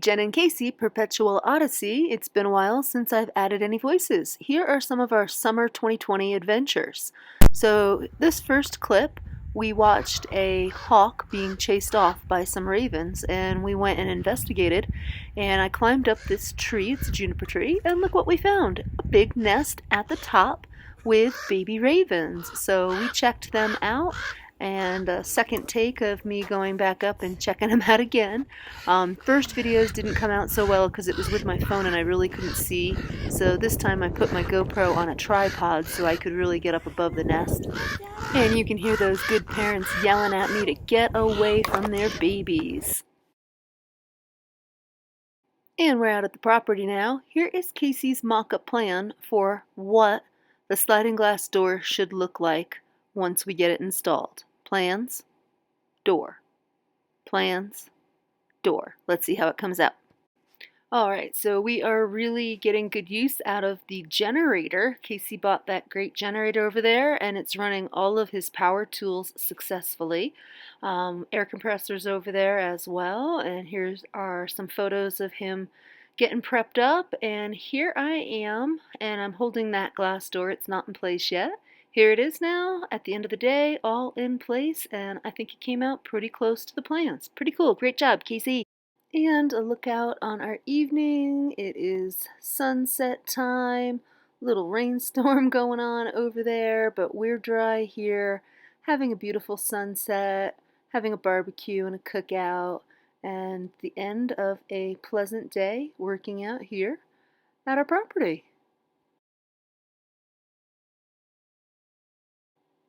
Jen and Casey, Perpetual Odyssey. It's been a while since I've added any voices. Here are some of our summer 2020 adventures. So this first clip, we watched a hawk being chased off by some ravens, and we went and investigated, and I climbed up this tree, it's a juniper tree, and look what we found. A big nest at the top with baby ravens. So we checked them out, and a second take of me going back up and checking them out again. First videos didn't come out so well because it was with my phone and I really couldn't see, so this time I put my GoPro on a tripod so I could really get up above the nest. And you can hear those good parents yelling at me to get away from their babies. And we're out at the property now. Here is Casey's mock-up plan for what the sliding glass door should look like once we get it installed. Plans, door. Plans, door. Let's see how it comes out. Alright, so we are really getting good use out of the generator. Casey bought that great generator over there, and it's running all of his power tools successfully. Air compressors over there as well, and here are some photos of him getting prepped up, and here I am, and I'm holding that glass door. It's not in place yet. Here it is now, at the end of the day, all in place, and I think it came out pretty close to the plans. Pretty cool. Great job, Casey. And a look out on our evening. It is sunset time. Little rainstorm going on over there, but we're dry here, having a beautiful sunset, having a barbecue and a cookout, and the end of a pleasant day working out here at our property.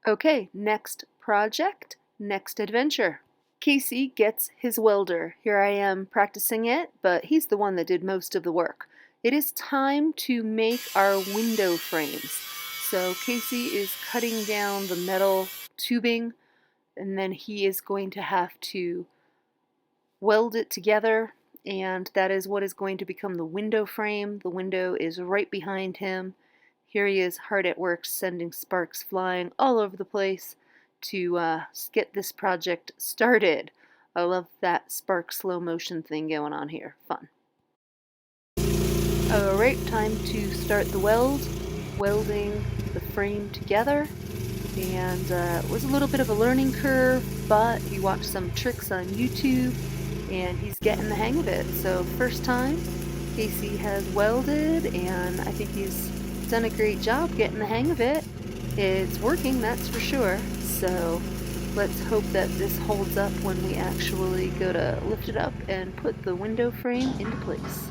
Okay, next project, next adventure. Casey gets his welder. Here I am practicing it, but he's the one that did most of the work. It is time to make our window frames. So Casey is cutting down the metal tubing, and then he is going to have to weld it together, and that is what is going to become the window frame. The window is right behind him. Here he is hard at work, sending sparks flying all over the place to get this project started. I love that spark slow motion thing going on here. Fun. Alright, time to start the welding the frame together. And it was a little bit of a learning curve, but he watched some tricks on YouTube and he's getting the hang of it. So first time Casey has welded, and I think he's done a great job getting the hang of it. It's working, that's for sure. So let's hope that this holds up when we actually go to lift it up and put the window frame into place.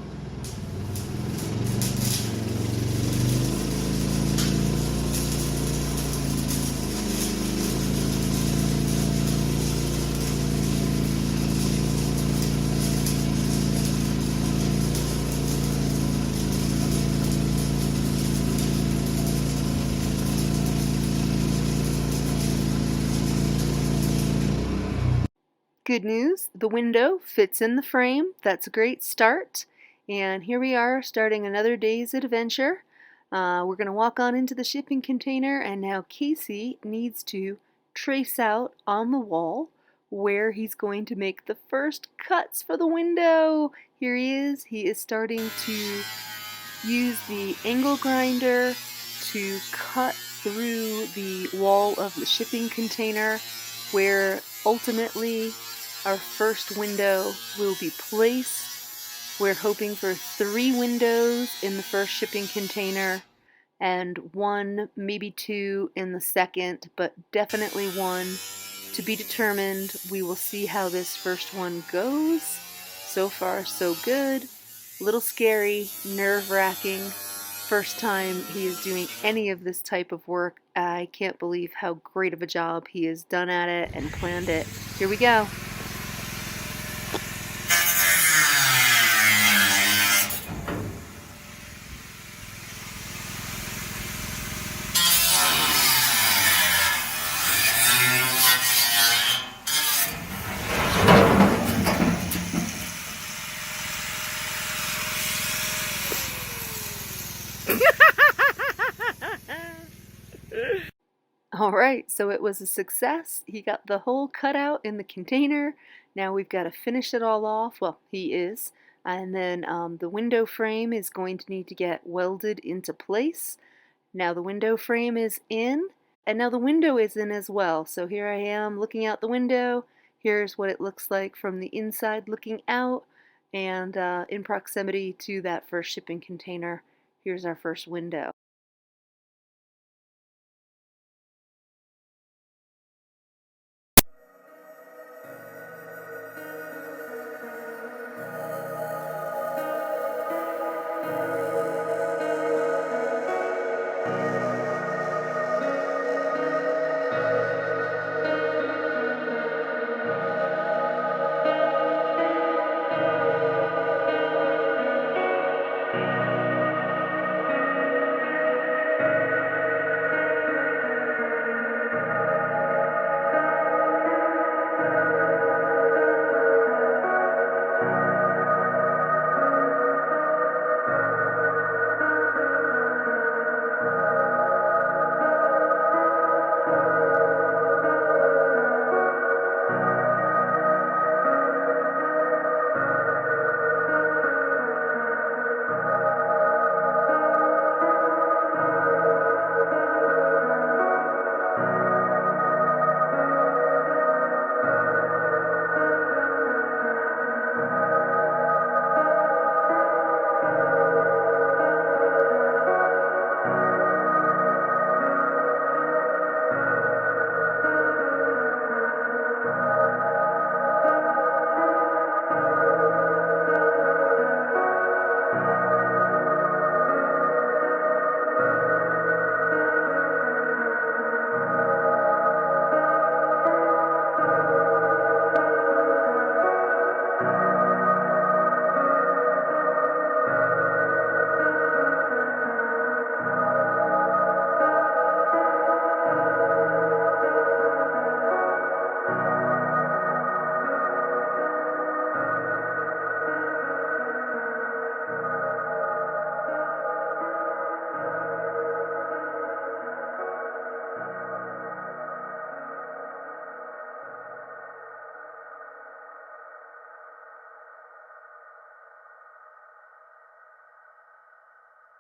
Good news, the window fits in the frame. That's a great start. And here we are starting another day's adventure. We're going to walk on into the shipping container, and now Casey needs to trace out on the wall where he's going to make the first cuts for the window. Here he is. He is starting to use the angle grinder to cut through the wall of the shipping container, where ultimately our first window will be placed. We're hoping for 3 windows in the first shipping container and 1, maybe 2 in the second, but definitely 1 to be determined. We will see how this first one goes. So far, so good. A little scary, nerve-wracking. First time he is doing any of this type of work. I can't believe how great of a job he has done at it and planned it. Here we go. Alright, so it was a success. He got the hole cut out in the container. Now we've got to finish it all off. Well, he is. And then the window frame is going to need to get welded into place. Now the window frame is in, and now the window is in as well. So here I am looking out the window. Here's what it looks like from the inside looking out, and in proximity to that first shipping container, here's our first window.